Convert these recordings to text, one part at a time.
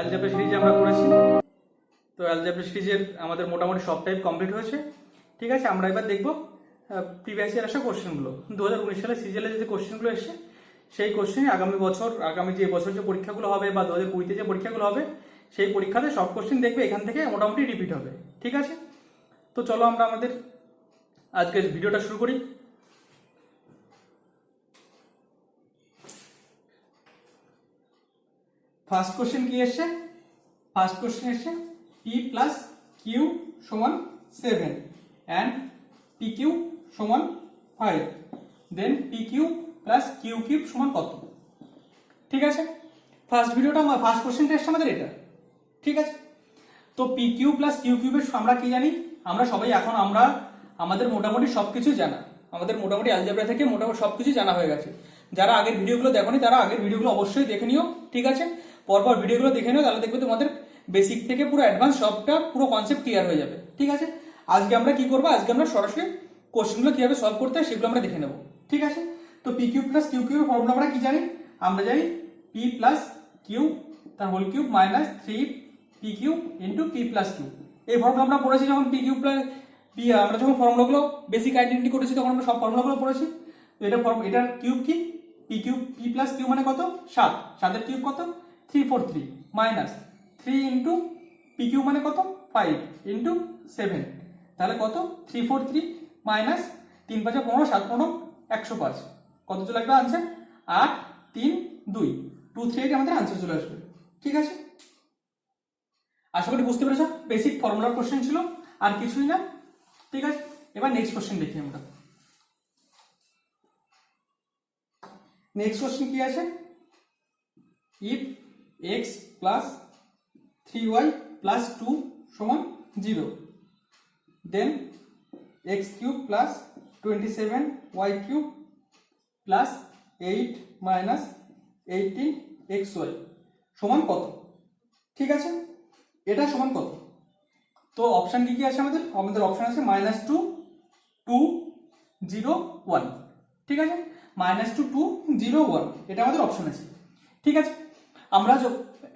Algebra series আমরা করেছি। তো অ্যালজেব্রা সিরিজের আমাদের মোটামুটি সব টাইপ কমপ্লিট হয়েছে। ঠিক আছে, আমরা এবার দেখব প্রিভিয়াস ইয়ার আসা কোশ্চেনগুলো। 2019 সালে সিজিএলে যে কোশ্চেনগুলো এসছে সেই কোশ্চেনে আগামী যে বছর যে পরীক্ষাগুলো হবে বা 2020-তে যে পরীক্ষাগুলো হবে সেই পরীক্ষাতে সব কোশ্চেন দেখবে এখান থেকে মোটামুটি রিপিট হবে। ঠিক আছে, তো চলো আমরা আমাদের আজকের ভিডিওটা শুরু করি। ফার্স্ট কোশ্চেন কি এসছে? ফার্স্ট কোশ্চেন এসছে পি প্লাস কিউ সমান 7 অ্যান্ড পি কিউ সমান 5, then P Q plus Q cube সমান কত? ঠিক আছে, ফার্স্ট কোশ্চেনটা এসছে আমাদের এটা। ঠিক আছে, তো পি কিউ প্লাস কিউ কিউবের আমরা কি জানি? আমরা সবাই আমাদের মোটামুটি সবকিছু জানা, আমাদের মোটামুটি অ্যালজেব্রা থেকে মোটামুটি সবকিছু জানা হয়ে গেছে। যারা আগের ভিডিওগুলো দেখোনি তারা আগের ভিডিওগুলো অবশ্যই দেখে নিও। ঠিক আছে, পরপর ভিডিওগুলো দেখে নিও, তাহলে দেখবে তোমাদের বেসিক থেকে পুরো অ্যাডভান্স সবটা পুরো কনসেপ্ট ক্লিয়ার হয়ে যাবে। ঠিক আছে, আজকে আমরা কি করবো? আজকে আমরা সরাসরি কোশ্চেনগুলো কিভাবে সলভ করতে হয় সেগুলো আমরা দেখে নেবো। ঠিক আছে, তো পি কিউ প্লাস কিউ কিউবের ফর্মুলা আমরা কি জানি? আমরা জানি পি প্লাস কিউ তার whole cube minus 3 P Q into P plus Q. এই ফর্মুলা আমরা পড়েছি যখন পি কিউ প্লাস পি, আমরা যখন ফর্মুলাগুলো বেসিক আইডেন্টিটি করেছি তখন আমরা সব ফর্মুলাগুলো পড়েছি। তো এটার কিউব কি? পি প্লাস কিউ মানে কত? 7, 7 কিউব কত? 343 মাইনাস 3 ইন্টু পি কিউ মানে কত? 5 ইন্টু 7, তাহলে কত? 343 মাইনাস 3 5 15, 7 15 105, কত চলে আসবে আনসার? 8 3 2 238 আমাদের আনসার চলে আসবে। ঠিক আছে, আশা করি বুঝতে পেরেছো। বেসিক ফর্মুলার কোশ্চেন ছিল, আর কিছুই না। ঠিক আছে, এবার নেক্সট কোশ্চেন দেখি আমরা। নেক্সট কোশ্চেন কি আছে? If x plus 3y plus 2 সমান 0, দেন x cube plus 27y cube plus 8 minus 18xy সমান কত? ঠিক আছে, এটা সমান কত? তো অপশন কি কি আছে আমাদের? অপশন আছে -2 2 0 1। ঠিক আছে, -2 2 0 1 এটা আমাদের অপশন আছে। ঠিক আছে, আমরা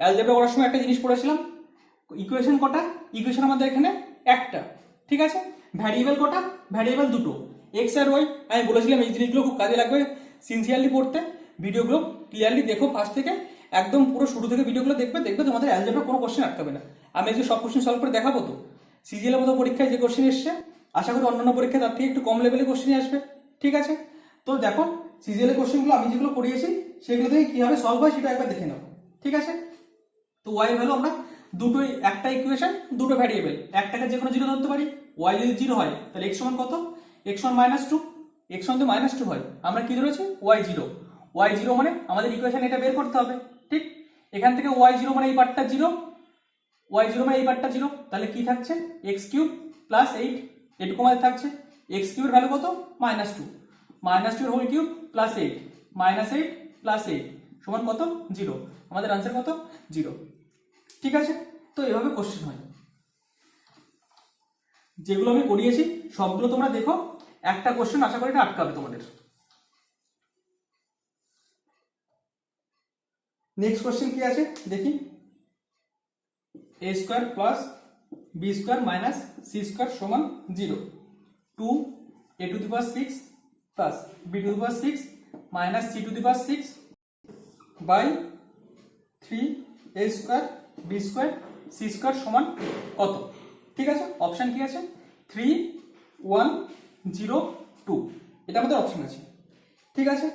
অ্যালজেব্রা করার সময় একটা জিনিস পড়েছিলাম, ইকুয়েশন কটা? ইকুয়েশন আমাদের এখানে একটা। ঠিক আছে, ভ্যারিয়েবল কটা? ভ্যারিয়েবল দুটো, এক্স আর ওয়াই। আমি বলেছিলাম এই জিনিসগুলো খুব কাজে লাগবে সিনসিয়ারলি পড়তে। ভিডিওগুলো ক্লিয়ারলি দেখো, ফার্স্ট থেকে একদম পুরো শুরু থেকে ভিডিওগুলো দেখবে তোমাদের অ্যালজেব্রা কোনো কোশ্চেন আটকাবে না। আমি আজকে সব কোশ্চেন সলভ করে দেখাবো। তো সিজিএলের মতো পরীক্ষায় যে কোশ্চেন এসছে আশা করি অন্যান্য পরীক্ষায় তার থেকে একটু কম লেভেলে কোশ্চেনই আসবে। ঠিক আছে, তো দেখো সিজিএলের কোশ্চেনগুলো আমি যেগুলো করিয়েছি সেগুলো থেকে কিভাবে সলভ হয় সেটা একবার দেখে নাও। ঠিক আছে, তো ওয়াই ভ্যালু আমরা দুটোই, একটা ইকুয়েশন দুটো ভ্যারিয়েবল, একটাকে যে কোনো জিরো ধরতে পারি। ওয়াই যদি জিরো হয় তাহলে এক্স সমান কত? এক্স সমান -2, এক্স সমান তো -2 হয়, আমরা কি ধরেছি? Y zero. ওয়াই জিরো মানে আমাদের ইকুয়েশন এটা বের করতে হবে। ঠিক, এখান থেকে ওয়াই জিরো মানে এই পার্টটা জিরো, ওয়াই জিরো মানে এই পার্টটা জিরো, তাহলে কি থাকছে? এক্স কিউব প্লাস 8, এটুকু আমাদের থাকছে। এক্স কিউবের ভ্যালু কত? -2, -2 এর হোল কিউব প্লাস 8 -8 প্লাস 8 সমান কত? 0। আমাদের আনসার কত? 0। ঠিক আছে, তো এভাবে কোশ্চেন হয়। যেগুলো আমি করিয়েছি সবগুলো তোমরা দেখো, একটা কোশ্চেন আশা করি এটা আটকাবে তোমাদের। নেক্সট কোশ্চেন কি আছে দেখি। a square plus b square minus c square সমান 0, 2 a to the power 6 plus b to the power 6 minus c to the power 6 by 3 a square b square c square সমান কত? ঠিক আছে, option কি আছে? 3 1 0 2, এটা আমাদের অপশন আছে। ঠিক আছে,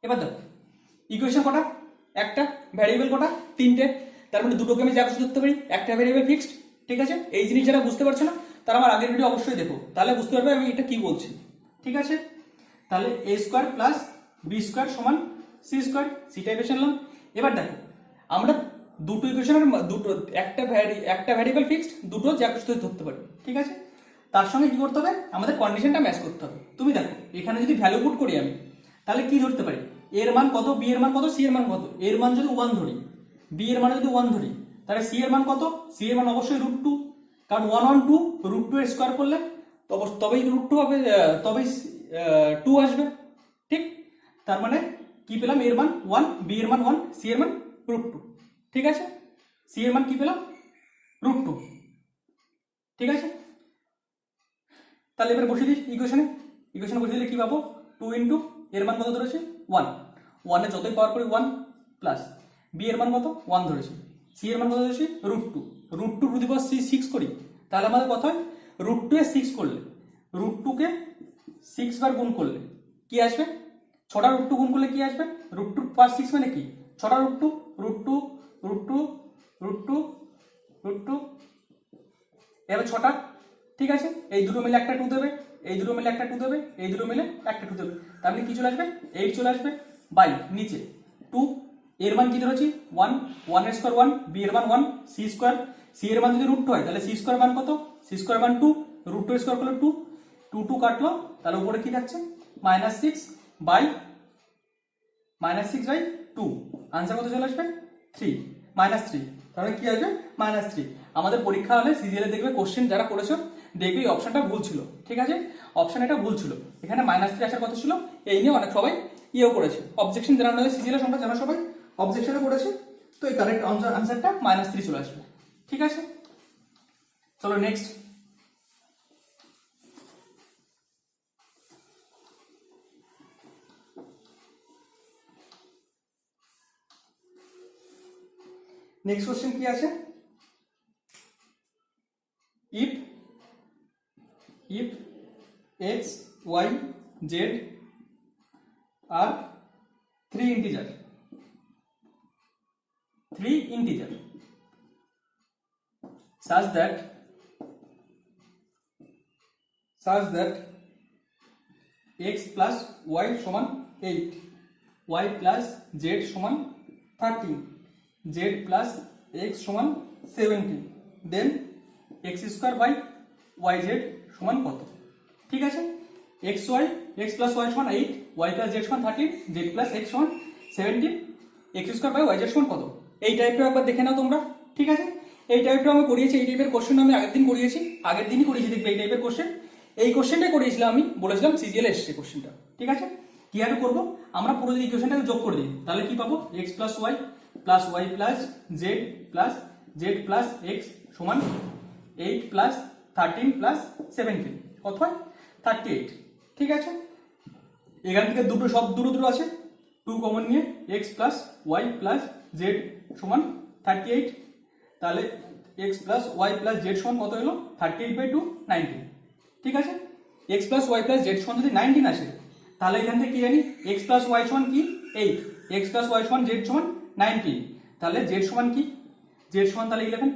এবার দেখো ইকুয়েশন কটা? একটা। ভ্যারিয়েবল কটা? তিনটে। তার মানে দুটোকে আমি যা খুশি ধরতে পারি, একটা ভ্যারিয়েবল ফিক্সড। ঠিক আছে, এই জিনিস যারা বুঝতে পারছো না তারা আমার আগের ভিডিও অবশ্যই দেখো, তাহলে বুঝতে পারবে আমি এটা কি বলছি। ঠিক আছে, তাহলে a square plus b square সমান c স্কয়ার, সিটাই বেছে নিলাম। এবার দেখো আমরা দুটো ইকুয়েশনের একটা ভ্যারিয়েবল ফিক্সড, দুটো যা খুশি ধরতে পারি। ঠিক আছে, তার সঙ্গে কি করতে হবে? আমাদের কন্ডিশনটা ম্যাচ করতে হবে। তুমি দেখো এখানে যদি ভ্যালু পুট করি আমি, তাহলে কি ধরতে পারি? এর মান কত, বি এর মান কত, সি এর মান কত? এর মান যদি 1 ধরি, বি এর মান যদি 1 ধরি, তাহলে সি এর মান কত? সি এর মান অবশ্যই √2, কারণ 1 1 2 √2 এর স্কয়ার করলে তবেই √2 হবে, তবেই 2 আসবে। ঠিক, তার মানে কি পেলাম? এর মান 1, বি এর মান 1, সি এর মান √2। ঠিক আছে, সি এর মান কি পেলাম √2, ঠিক আছে। তাহলে এবার বসিয়ে দিই ইকুয়েশনে বসিয়ে দিলে কি পাবো 2 ইন্টু এর মান কত ধরেছি 1, 1 এর যতই পাওয়ার করি 1 প্লাস বি এর মান কত 1 ধরেছি, সি এর মান কত ধরেছি √2, √2 টু দি পাওয়ার 6 করি, তাহলে আমাদের কত হয় √2 এ 6 করলে √2 কে 6 বার গুণ করলে কি আসবে, 6টা √2 গুণ করলে কি আসবে, √2 পাওয়ার 6 মানে কি 6টা √2 √2 √2 √2 √2, এবার 6টা, ঠিক আছে। এই দুটো মিলে একটা 2 দেবে, এই দুটো মিলে একটা 2 দেবে, এই দুটো মিলে একটা 2 দেবে, তার মানে কি চলে আসবে 8 চলে আসবে বাই নিচে 2, এর মান কি ধরেছি 1, 1 এর স্কয়ার 1, বি এর মান 1, সি স্কয়ার, সি এর মান যদি √2 হয় তাহলে সি স্কয়ার মান কত, সি স্কয়ার মান 2, √2 এর স্কয়ার করলে 2, 2 2 কাটলো, তাহলে উপরে কি থাকছে -6 বাই 2, आंसर কত চলে আসবে 3, -3, তাহলে কি আসবে -3। আমাদের পরীক্ষা হলে সিজিএল দেখবে কোশ্চেন যারা করেছো দেখবে এই অপশনটা ভুল ছিল, ঠিক আছে, অপশন এটা ভুল ছিল, এখানে -3 আসার কথা ছিল, এই নিয়ে অনেক সবাই ইয়েও করেছে, অবজেকশন যারা আমাদের সিজিএল সংখ্যা জানা সবাই অবজেকশনে করেছে, তো এই কারেক্ট আনসারটা -3 চলে আসবে, ঠিক আছে। চলো নেক্সট, নেক্সট কোশ্চেন কি আছে, if x y z are three integer such that x plus y সমান 8, y plus z সমান 13, z plus x সমান 17, then x square by yz সমান কত, ঠিক আছে। x plus y সমান 8, y plus z সমান 13, z plus x সমান 17, x স্কয়ার বাই yz সমান কত, এই টাইপটা একবার দেখে নাও তোমরা, ঠিক আছে। এই টাইপটা আমি করিয়েছি, এই টাইপের কোশ্চেন আমি আগের দিনই করিয়েছি, দেখবে এই টাইপের কোশ্চেন, এই কোশ্চেনটাই করিয়েছিলাম আমি, বলেছিলাম সিজিএল এসছে কোশ্চেনটা, ঠিক আছে। কিভাবে করব, আমরা পুরো যদি ইকুয়েশনটাকে যোগ করে দিই তাহলে কি পাবো, x plus y plus y plus z plus x সমান 8 plus 13 plus 17 কত হয় 38, ঠিক আছে। এখান থেকে দুটো আছে, 2 কমন নিয়ে x plus y plus z সমান 38, তাহলে x plus y plus z সমান কত হলো 38/2 19, ঠিক আছে। x plus y plus z সমান যদি 19 আসে তাহলে এখান থেকে কি জানি x plus y সমান কি 8, x plus y সমান z সমান 19, তাহলে z সমান কি, z সমান তাহলে 11,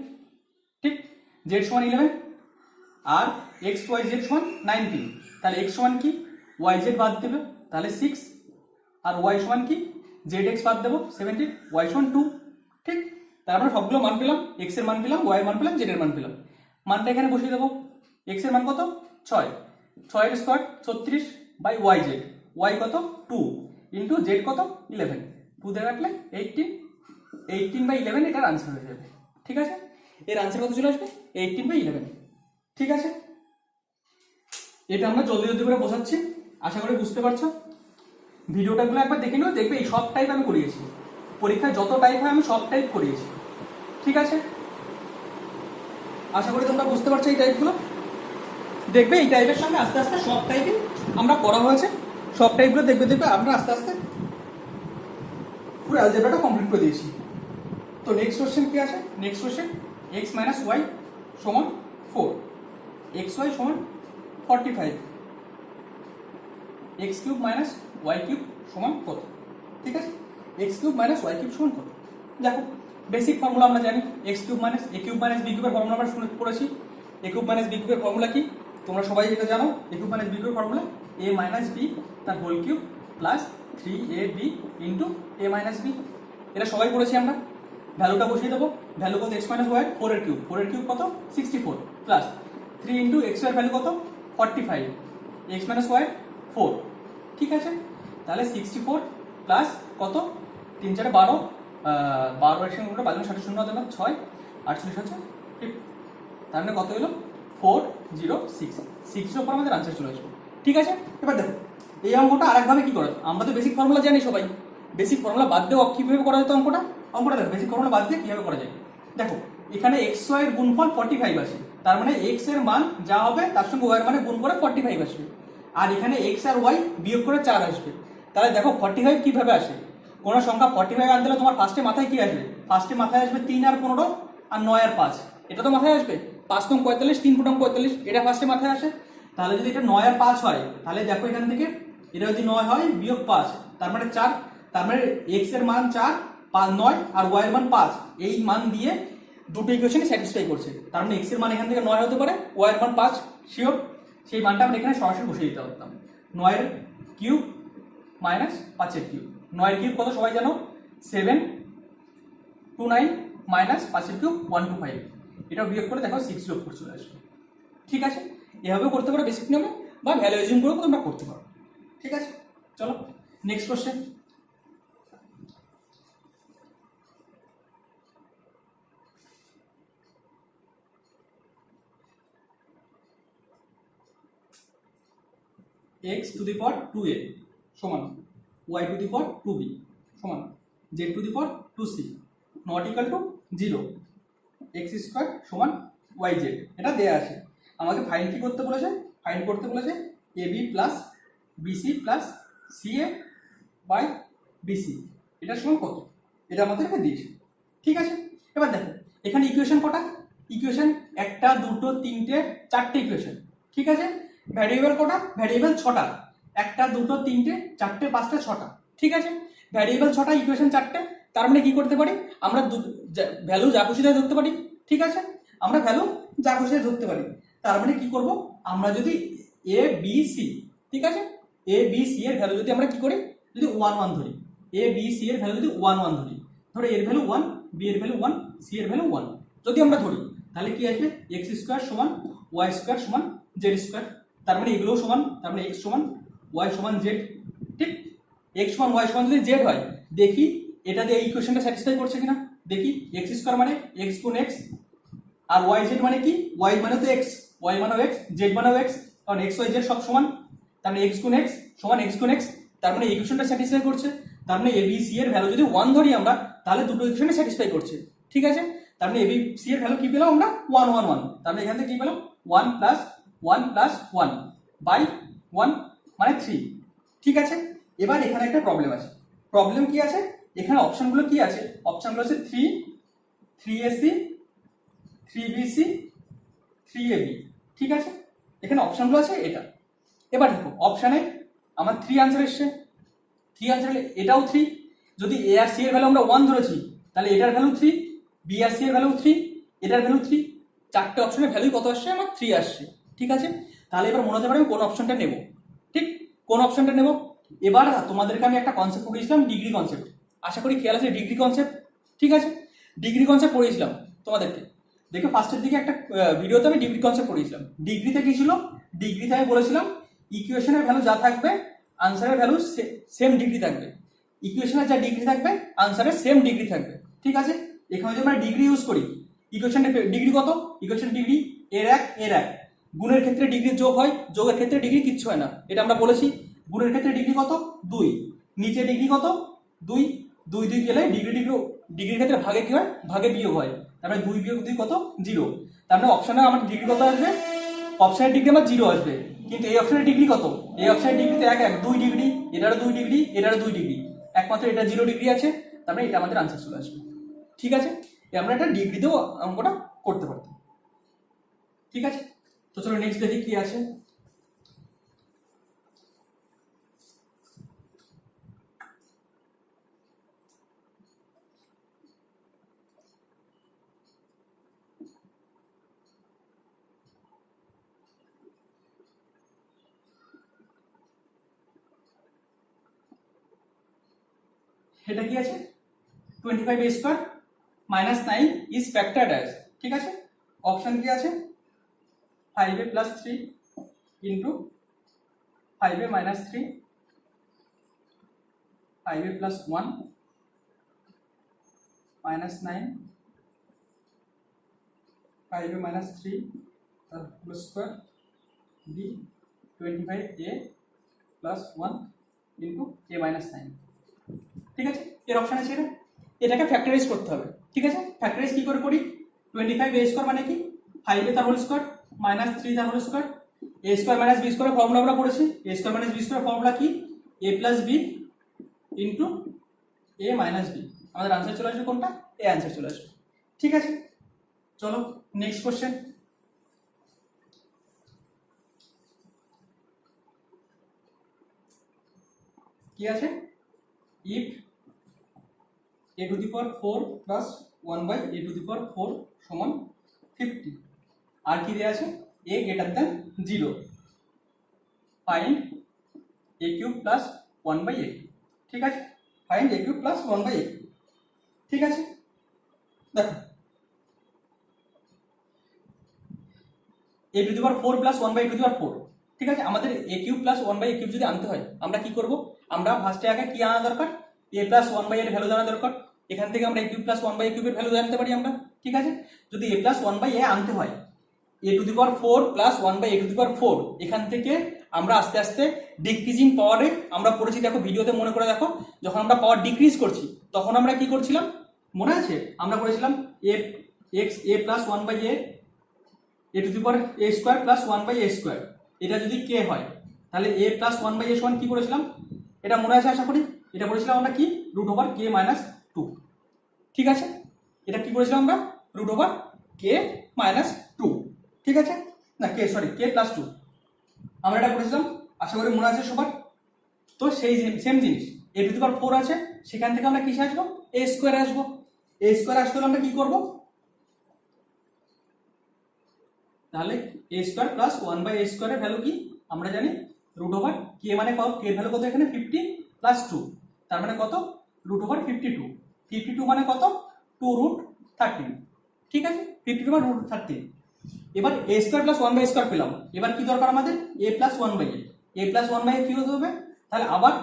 ঠিক, z সমান 11 আর x y z সমান 19, তাহলে x সমান কি y z বাদ দেবে তাহলে 6 আর y সমান কি z x বাদ দেব 17, y সমান 2, ঠিক। তাহলে আমরা সবগুলো মান পেলাম, x এর মান পেলাম, y এর মান পেলাম, z এর মান পেলাম, মানটা এখানে বসিয়ে দেব, x এর মান কত 6, 6 এর স্কয়ার 36 বাই yz, y কত 2 ইনটু z কত 11, 2 দিয়ে কাটলে 18/11 এটার आंसर হয়ে যাবে, ঠিক আছে। এর आंसर কত চলে আসবে 18/11, ঠিক আছে। এটা আমরা জলদি করে বোঝাচ্ছি, আশা করি বুঝতে পারছো। ভিডিওটাগুলো একবার দেখে নিও, দেখবে এই সব টাইপ আমি করিয়েছি, পরীক্ষায় যত টাইপ হয় আমি সব টাইপ করিয়েছি, ঠিক আছে। আশা করি তোমরা বুঝতে পারছো এই টাইপগুলো, দেখবে এই টাইপের সঙ্গে আস্তে আস্তে সব টাইপই আমরা করা হয়েছে, সব টাইপগুলো দেখবে আমরা আস্তে আস্তে পুরো অ্যালজেব্রাটা কমপ্লিট করে দিয়েছি। তো নেক্সট কোশ্চেন কি আছে, নেক্সট কোশ্চেন x - y সমান 4, xy সমান 45, x³ - y³ সমান কত, ঠিক আছে। x³ - y³ সমান কত, দেখো বেসিক ফর্মুলা আমরা জানি, x³ - a³ - b³ এর ফর্মুলা আমরা পড়েছি, a³ - b³ এর ফর্মুলা কি তোমরা সবাই এটা জানো, a³ - b³ এর ফর্মুলা a - b তার whole cube plus 3ab into a - b, এটা সবাই পড়েছি আমরা। ভ্যালুটা বসিয়ে দেবো, ভ্যালু কত x - y 4 এর কিউব কত 64 প্লাস 3 ইনটু x এর ভ্যালু কত 45, x - y 4, ঠিক আছে। তাহলে 64 প্লাস কত 3 4 12, 12 এর সঙ্গে 12 60 শূন্য হতে 6 48 হচ্ছে 50, তার মানে কত হলো 406, 6 এর উপর আমাদের आंसर চলে আসবে, ঠিক আছে। এবার দেখো এই অঙ্কটা আরেকভাবে কি করা, আমরা তো বেসিক ফর্মুলা জানি সবাই, বেসিক ফর্মুলা বাদ দিয়ে কিভাবে করা যেত অঙ্কটা দেখো, বেসিক ফর্মুলা বাদ দিয়ে কিভাবে করা যায়। দেখো এখানে এক্স ওয়াই এর গুণফল 45 আসে, তার মানে এক্স এর মান যা হবে তার সঙ্গে ওয়াই এর মানে গুণ করে 45 আসবে, আর এখানে এক্স আর ওয়াই বিয়োগ করে 4 আসবে। তাহলে দেখো 45 কিভাবে আসে, কোন সংখ্যা 45 আনতে হলে তোমার ফার্স্টে মাথায় কি আসবে, ফার্স্টে মাথায় আসবে 3 আর 15 আর 9 আর 5, এটা তো মাথায় আসবে। 5 নং 45, 3 ফুটং 45, এটা ফার্স্টে মাথায় আসে। তাহলে যদি এটা 9 আর 5 হয়, তাহলে দেখো এখান থেকে এটা যদি 9 হয় বিয়োগ 5, তার মানে 4, তার মানে এক্স এর মান 4, 9 আর ওয়াই এর মান 5, এই মান দিয়ে দুটো ইকুয়েশনই স্যাটিসফাই করছে। তার মানে এক্স এর মান এখান থেকে 9 হতে পারে, ওয়াই এর মান 5 শিওর। সেই মানটা আমরা এখানে সরাসরি বসিয়ে দিতে পারতাম, 9 এর কিউব মাইনাস 5 এর কিউব। 9 এর কিউব কত সবাই জানো, 729 মাইনাস 5 এর কিউব 125, এটা বিয়োগ করে দেখো 604 চলে আসবে। ঠিক আছে, এভাবেও করতে পারো বেসিক নিয়মে, বা ভ্যালু এজিউম করেও তোমরা করতে পারো। ঠিক আছে, চলো next question. x two the power 2a সমান y two the power 2b সমান z two the power 2c not equal to 0, x square সমান yz, এটা দেয়া আছে। আমাকে ফাইন্ড কি করতে বলেছে, ফাইন্ড করতে বলেছে ab plus bc plus ca by bc, এটা সমান কত, এটা আমাদেরকে দিয়েছে। ঠিক আছে, এবার দেখো এখানে ইকুয়েশন কটা, ইকুয়েশন 1 2 3 4টে ইকুয়েশন। ঠিক আছে, ভ্যারিয়েবল কটা, ভ্যারিয়েবল 6টা, 1 2 3 4 5 6টা। ঠিক আছে, ভ্যারিয়েবল 6টা, ইকুয়েশন 4টে, তার মানে কি করতে পারি আমরা ভ্যালু যা খুশি তাই ধরতে পারি। ঠিক আছে, আমরা ভ্যালু যা খুশি তাই ধরতে পারি। তার মানে কি করব, আমরা যদি এ বি সি, ঠিক আছে, এ বি সি এর ভ্যালু যদি আমরা কি করি, যদি 1 1 ধরি, এ বি সি এর ভ্যালু যদি 1 1 ধরি, ধরো এর ভ্যালু 1, বি এর ভ্যালু 1, সি এর ভ্যালু 1 যদি আমরা ধরি, তাহলে কি আসবে, এক্স স্কয়ার সমান ওয়াই স্কয়ার সমান জেড স্কয়ার। তার মানে এগুলোও সমান, তার মানে এক্স সমান ওয়াই সমান জেড। ঠিক, এক্স সমান ওয়াই সমান যদি জেড হয়, দেখি এটা দিয়ে এই ইকুয়েশনটা স্যাটিসফাই করছে কিনা। দেখি এক্স স্কয়ার মানে এক্স গুণ এক্স, আর ওয়াই জেড মানে কি, ওয়াই মানে তো এক্স, ওয়াই মানেও এক্স, জেড মানেও এক্স, কারণ এক্স ওয়াই জেড সব সমান। তার মানে এক্স গুণ এক্স সমান এক্স গুণ এক্স, তার মানে ইকুয়েশনটা স্যাটিসফাই করছে। তার মানে এ বি সি এর ভ্যালু যদি 1 ধরি আমরা, তাহলে দুটো ইকুয়েশনে স্যাটিসফাই করছে। ঠিক আছে, তার মানে এ বি সি এর ভ্যালু কি পেলাম আমরা, 1 1 1, তার মানে এখান থেকে কি পেলাম 1 প্লাস 1 প্লাস 1 বাই 1 মানে 3। ঠিক আছে, এবার এখানে একটা প্রবলেম আছে। প্রবলেম কি আছে, এখানে অপশনগুলো কি আছে, অপশনগুলো আছে 3 3ac 3bc 3ab। ঠিক আছে, এখানে অপশনগুলো আছে এটা। এবার দেখো অপশানে আমার 3 আনসার এসছে, 3 আনসার এটাও 3, যদি এ আর সি এর ভ্যালু আমরা 1 ধরেছি, তাহলে এটার ভ্যালু 3, বি আর সি এর ভ্যালু 3, এটার ভ্যালু 3, চারটে অপশনের ভ্যালু কত আসছে, আমার 3 আসছে। ঠিক আছে, তাহলে এবার মনে হতে পারে আমি কোন অপশনটা নেব। ঠিক, কোন অপশনটা নেব, এবার তোমাদেরকে আমি একটা কনসেপ্ট পড়িয়েছিলাম, ডিগ্রি কনসেপ্ট, আশা করি খেয়াল আছে ডিগ্রি কনসেপ্ট। ঠিক আছে, ডিগ্রি কনসেপ্ট পড়িয়েছিলাম তোমাদেরকে, দেখো ফার্স্টের দিকে একটা ভিডিওতে আমি ডিগ্রি কনসেপ্ট পড়িয়েছিলাম। ডিগ্রিতে কি ছিল, ডিগ্রিতে আমি বলেছিলাম ইকুয়েশনের ভ্যালু যা থাকবে আনসারের ভ্যালু সেম ডিগ্রি থাকবে, ইকুয়েশনের যা ডিগ্রি থাকবে আনসারের সেম ডিগ্রি থাকবে। ঠিক আছে, এখানে যদি আমরা ডিগ্রি ইউজ করি, ইকুয়েশনের ডিগ্রি কত, ইকুয়েশন ডিগ্রি এর 1 এর 1, গুণের ক্ষেত্রে ডিগ্রি যোগ হয়, যোগের ক্ষেত্রে ডিগ্রি কিচ্ছু হয় না, এটা আমরা বলেছি। গুণের ক্ষেত্রে ডিগ্রি কত 2, নিচে ডিগ্রি কত 2, 2 2 গেলে ডিগ্রি ডিগ্রি ডিগ্রির ক্ষেত্রে ভাগে কি হয়, ভাগে বিয়োগ হয়, তারপরে 2 বিয়োগ 2 কত 0, তার মানে অপশনে আমার ডিগ্রি কত আসবে, অপশনের ডিগ্রি আমার 0 আসবে, কিন্তু এই অপশনের ডিগ্রি কত, এই অপশনের ডিগ্রিতে 1 1 2 ডিগ্রি, এটারও 2 ডিগ্রি, এটারও 2 ডিগ্রি, একমাত্র এটা 0 ডিগ্রি আছে, তার মানে এটা আমাদের আনসার চলে আসবে। ঠিক আছে, আমরা একটা ডিগ্রিতেও অঙ্কটা করতে পারতাম। ঠিক আছে, তো চলো নেক্সট দেখি কি আছে। এটা কি আছে, 25 a square minus 9 is factored as. ঠিক আছে, অপশন কি আছে, 5a plus 3 into 5a minus 3, 5a plus 1 minus 9, 5a minus 3 তার whole square, B 25a plus 1 into a minus 9। ঠিক আছে, এর অপশন আছে, এটাকে ফ্যাক্টরাইজ করতে হবে। ঠিক আছে, ফ্যাক্টরাইজ কি করে করি? 25a² মানে কি 5 তার হোল স্কয়ার মাইনাস 3 তার whole square, a square minus b square formula আমরা পড়েছি, a square minus b square formula কি a plus b into a minus b। আমাদের आंसर চলে আসবে কোনটা? এ आंसर চলে আসবে। ঠিক আছে, চলো নেক্সট কোশ্চেন। কি আছে? if a to the power 4 plus 1 by a to the power 4 সমান 50 আর কি দেয়া আছে a greater than 0 find a cube plus 1 by a। ঠিক আছে, find a cube plus 1 by a। ঠিক আছে, দেখো a to the power 4 plus 1 by a to the power 4। ঠিক আছে, আমাদের a cube plus 1 by a cube যদি আনতে হয় আমরা কি করব? আমরা ফার্স্টে আগে কি আনা দরকার? a plus 1 by এর ভ্যালু জানা দরকার। এখান থেকে আমরা a cube plus 1 by a cube এর ভ্যালু জানতে পারি আমরা। ঠিক আছে, যদি a plus 1 by a আনতে হয় a to the power 4 plus 1 by a to the power 4, এখান থেকে আমরা আস্তে আস্তে ডিক্রিজিং পাওয়ারে আমরা পড়েছি। দেখো ভিডিওতে মনে করে দেখো, যখন আমরা পাওয়ার ডিক্রিজ করছি তখন আমরা কি করছিলাম মনে আছে? আমরা করেছিলাম a plus 1 by a to the power a square plus 1 by a square। এটা যদি k হয় তাহলে a plus 1 by a সমান কি করেছিলাম? এটা মনে আছে আশা করি। এটা করেছিলাম আমরা কি রুট ওভার k মাইনাস 2। ঠিক আছে, এটা কি করেছিলাম আমরা? Root over k minus 2। ঠিক আছে, না k সরি k প্লাস 2 আমরা এটা করেছিলাম, আশা করি মনে আছে সবার। তো সেই সেম জিনিস a টু দি পাওয়ার 4 আছে, সেখান থেকে আমরা কিসে আসবো? a স্কয়ারে আসবো। a স্কয়ারে আসতে হলে আমরা কি করব? তাহলে a square plus 1 by a স্কয়ারের ভ্যালু কি আমরা জানি রুট ওভার k মানে কত? k এর ভ্যালু কত এখানে? 50 প্লাস 2 তার মানে কত? Root over 52। 52 মানে কত? 2 রুট 13। ঠিক আছে, 52 মানে রুট 13। এবার a square plus 1 by a square পেলাম। এবার কি দরকার আমাদের? a plus 1 by a plus 1 by কি হতে হবে? তাহলে আবার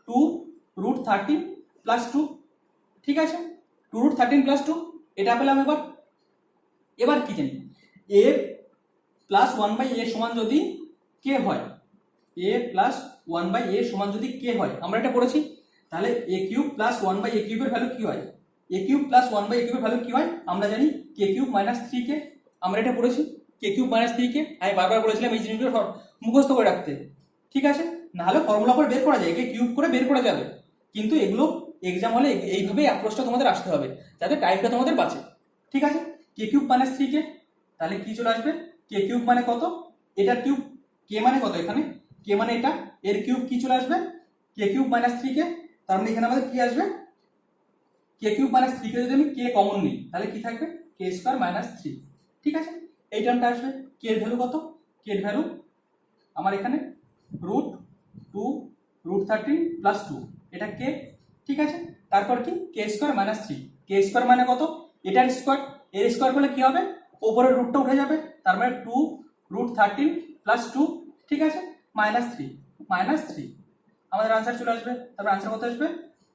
2 রুট 13 প্লাস 2। ঠিক আছে, 2 রুট 13 প্লাস 2 এটা পেলাম। এবার কি জানি a প্লাস 1 বাই a সমান যদি k হয়, a প্লাস 1 বাই a সমান যদি k হয়, আমরা এটা পড়েছি। তাহলে a cube plus 1 by a কিউবের ভ্যালু কি হয়? a cube plus 1 by a কিউবের ভ্যালু কি হয়? আমরা জানি k কিউব মাইনাস 3k। আমরা এটা পড়েছি k কিউব মাইনাস 3k। আমি বারবার বলেছিলাম এই জিনিসগুলো মুখস্থ করে রাখতে। ঠিক আছে, না হলে ফর্মুলা করে বের করা যায়, কে কিউব করে বের করা যাবে, কিন্তু এগুলো এক্সাম হলে এইভাবে অ্যাপ্রোচটা তোমাদের আসতে হবে যাতে টাইমটা তোমাদের বাঁচে। ঠিক আছে, কে কিউব মাইনাস 3k তাহলে কি চলে আসবে? কে কিউব মানে কত? এটার কিউব কে মানে কত? এখানে কে মানে এটা, এর কিউব কি চলে আসবে? K cube minus 3k। তার মানে এখানে আমাদের কি আসবে? কে কিউব মাইনাস 3k যদি আমি কে কমন নিই তাহলে কি থাকবে? কে স্কয়ার মাইনাস 3। ঠিক আছে, এই টার্মটা আসবে। কে এর ভ্যালু কত? কে এর ভ্যালু আমার এখানে রুট 2 রুট 13 প্লাস 2 এটা কে। ঠিক আছে, তারপর কি কে স্কয়ার মাইনাস 3। কে স্কয়ার মানে কত? এটার স্কয়ার, এর স্কয়ার করলে কি হবে? উপরের রুটটা উঠে যাবে, তার মানে 2 রুট 13 প্লাস 2। ঠিক আছে, মাইনাস 3 আমাদের आंसर চলে আসবে। তারপর आंसर কত আসবে?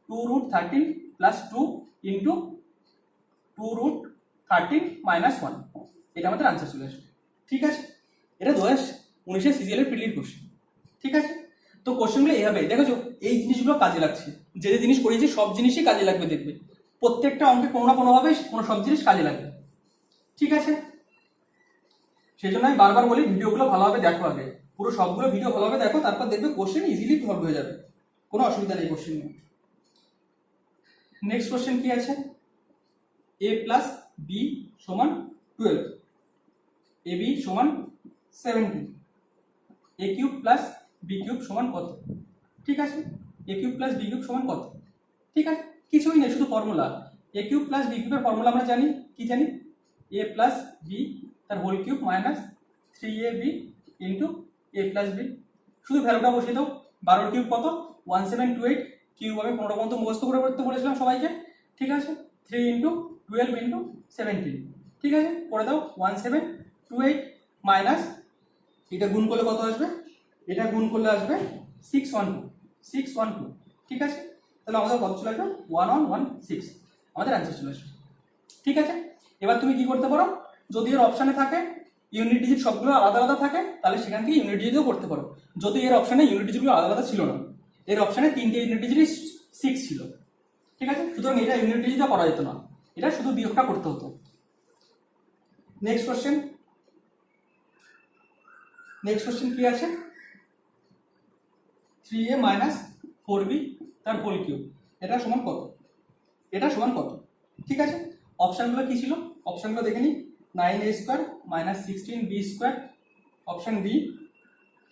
2 root 13 plus 2 into 2 root 13 minus 1। এটা আমাদের आंसर চলে আসবে। ঠিক আছে, এটা 2019 সিজিএল এর প্রিলির কোশ্চেন। ঠিক আছে, তো কোশ্চেনগুলো এইভাবে দেখেছো, এই জিনিসগুলো কাজে লাগছে। যে যে জিনিস করেছি সব জিনিসই কাজে লাগবে, দেখবে প্রত্যেকটা অঙ্কে কোনো না কোনোভাবে কোনো সব জিনিস কাজে লাগবে। ঠিক আছে, সেই জন্য আমি বারবার বলি ভিডিওগুলো ভালোভাবে দেখো, আগে পুরো সবগুলো ভিডিও ভালোভাবে দেখো, তারপর দেখবে কোশ্চেন ইজিলি সলভ হয়ে যাবে, কোনো অসুবিধা নেই কোশ্চেন নিয়ে। নেক্সট কোশ্চেন কি আছে? a প্লাস বি সমান 12, এ বি সমান 17, A cube plus B cube সমান কত? ঠিক আছে, A cube plus B cube সমান কত? ঠিক আছে, কিছুই নেই, শুধু formula. A cube plus B কিউবের ফর্মুলা আমরা জানি, কি জানি? এ প্লাস বি তার whole cube minus 3ab into A plus B. শুধু ভ্যালুটা বসিয়ে দাও। 12 কিউব কত? 1728। কিউব আমি 15 পর্যন্ত মুখস্থ করে করতে বলেছিলাম সবাইকে। ঠিক আছে, 3 ইন্টু 12 ইন্টু 17। ঠিক আছে, করে দাও 1728 মাইনাস এটা গুণ করলে কত আসবে? এটা গুণ করলে আসবে 612। ঠিক আছে, তাহলে আমাদের কত চলে আসবে? 1116 আমাদের आंसर চলে আসবে। ঠিক আছে, এবার তুমি কি করতে পারো, যদি এর অপশানে থাকে ইউনিট ডিজিট সবগুলো আলাদা আলাদা থাকে তাহলে সেখান থেকে ইউনিট ডিজিটও করতে পারো। যদি এর অপশানে ইউনিট ডিজিটগুলো আলাদা আলাদা ছিল না, এর অপশানে 3টে ইউনিট ডিজিট 6 ছিল। ঠিক আছে, সুতরাং এটা ইউনিট ডিজিটও করা যেত না। এটা শুধু বিয়োগটা করতে হতো। নেক্সট কোশ্চেন কি আছে, 3a মাইনাস 4b তার হোল কিউব, এটা সমান কত? ঠিক আছে, অপশানগুলো কি ছিল, অপশানগুলো দেখে নিই। 9a square minus 16b square, option B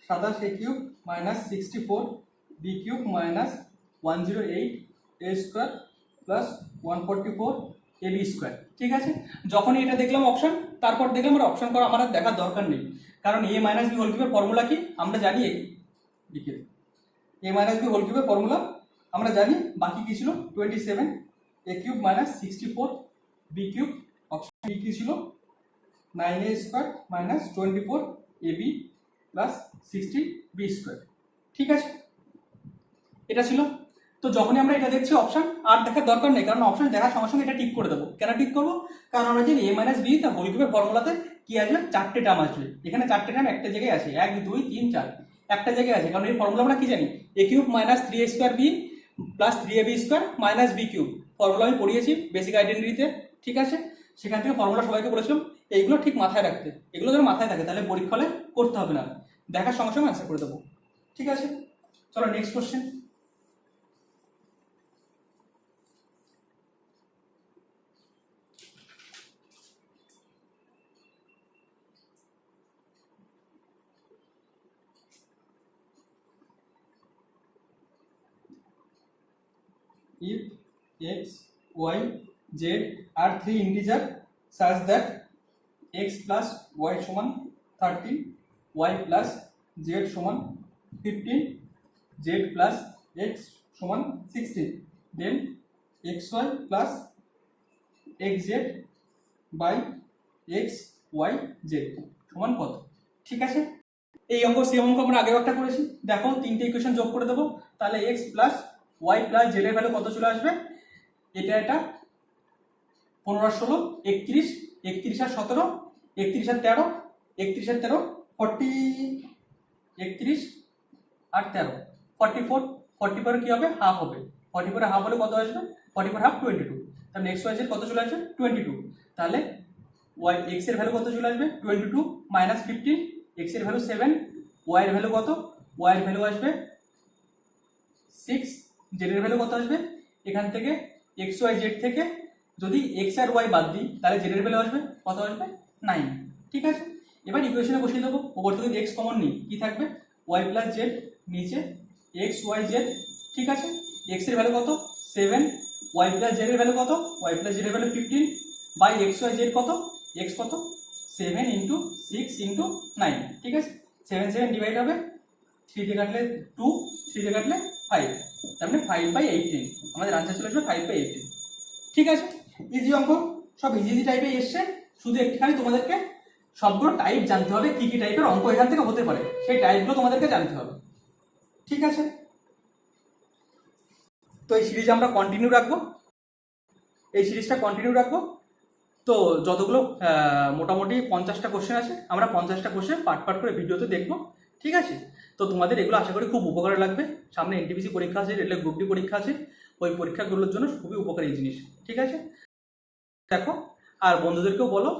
27a cube minus 64b cube minus 108a square plus 144ab square. ঠিক আছে, যখনই এটা দেখলাম অপশান, তারপর দেখলাম আর অপশান করা আমার আর দেখার দরকার নেই, কারণ a মাইনাস বি হোল কিউবের ফর্মুলা কি আমরা জানি, a মাইনাস বি হোল কিউবের ফর্মুলা আমরা জানি। বাকি কি ছিল, 27a cube minus 64b cube, option B কি ছিল, 9a square minus 24ab plus 60b square. ঠিক আছে, এটা ছিল। তো যখনই আমরা এটা দেখছি অপশন আর দেখার দরকার নেই, কারণ অপশন দেখার সঙ্গে সঙ্গে এটা টিক করে দেবো। কেন টিক করবো, কারণ আমরা জানি a মাইনাস বি তার হোল কিউবের ফর্মুলাতে কি আসবে, 4টে টার্ম আসবে। এখানে 4টে টার্ম একটা জায়গায় আছে, 1 2 3 4 একটা জায়গায় আছে, কারণ এই ফর্মুলা আমরা কি জানি, a cube minus 3a square B plus 3ab square minus B cube, formula আমি পড়িয়েছি বেসিক আইডেন্টিটিতে। ঠিক আছে, সেখান থেকে ফর্মুলা সবাইকে বলেছিলাম, এইগুলো ঠিক মাথায় রাখতে, এগুলো যেন মাথায় থাকে, তাহলে পরীক্ষা হলে করতে হবে না, দেখার সঙ্গে সঙ্গে অ্যান্সার করে দেবো। ঠিক আছে, চলো next question. If x, y, z are three integers such that x plus y সমান 13, y plus z সমান 15, z plus x সমান 16, then xy plus xz by xyz সমান কত? ঠিক আছে, এই অঙ্ক সেই অঙ্ক আমরা আগেও একটা করেছি। দেখো 3টে ইকুয়েশন যোগ করে দেবো, তাহলে x plus y plus z এর ভ্যালু কত চলে আসবে, এটা 15 আর 16 31, 31 আর 17 31 আর 13 31 আর 13 40, 31 আর 13 44, 44 কি হবে, হাফ হবে, 44 হাফ হলে কত আসবে, 44 হাফ 22, তাহলে x y z কত চলে আসবে 22, তাহলে y x এর ভ্যালু কত চলে আসবে 22 মাইনাস 15, x এর ভ্যালু 7, y এর ভ্যালু কত, y এর ভ্যালু আসবে 6, z এর ভ্যালু কত আসবে, এখান থেকে x y z থেকে যদি x আর y বাদ দিই তাহলে z এর ভ্যালু আসবে কত, আসবে 9। ঠিক আছে, এবার ইকুয়েশনে বসিয়ে দেবো, ওপর থেকে x কমন নিই, কি থাকবে y প্লাস z, নিচে x y z। ঠিক আছে, x এর ভ্যালু কত 7, y প্লাস z এর ভ্যালু কত, y প্লাস z এর value 15 by x y z কত, x কত 7 ইন্টু 6 ইন্টু 9। ঠিক আছে, 7 7 ডিভাইড হবে, 3 দিয়ে কাটলে 2, 3 দিয়ে কাটলে 5, তার মানে 5/18, আমাদের আনসার চলে আসবে 5/18। ঠিক আছে, ইজি অঙ্ক, সব ইজি টাইপে এসছে, শুধু একটুখানি তোমাদেরকে সবগুলো টাইপ জানতে হবে, কি কি টাইপের অঙ্ক এখান থেকে হতে পারে সেই টাইপগুলো তোমাদেরকে জানতে হবে। ঠিক আছে, তো এই সিরিজ আমরা কন্টিনিউ রাখবো, এই সিরিজটা কন্টিনিউ রাখবো। তো যতগুলো মোটামুটি 50টা কোশ্চেন আছে, আমরা 50টা কোশ্চেন পার্ট করে ভিডিওতে দেখবো। ঠিক আছে, তো তোমাদের এগুলো আশা করি খুব উপকারে লাগবে। সামনে এনটিপিসি পরীক্ষা আছে, রেলের গ্রুপ ডি পরীক্ষা আছে, ওই পরীক্ষাগুলোর জন্য খুবই উপকারী জিনিস। ঠিক আছে, দেখো আর বন্ধুদেরকেও বলো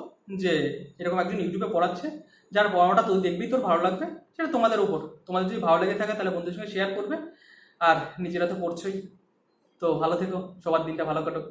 যে এরকম একজন ইউটিউবে পড়াচ্ছে, যার পড়ানোটা তুই দেখবি তোর ভালো লাগবে, সেটা তোমাদের উপর, তোমাদের যদি ভালো লেগে থাকে তাহলে বন্ধুদের সঙ্গে শেয়ার করবে, আর নিজেরা তো পড়ছোই। তো ভালো থেকো, সবার দিনটা ভালো কাটুক।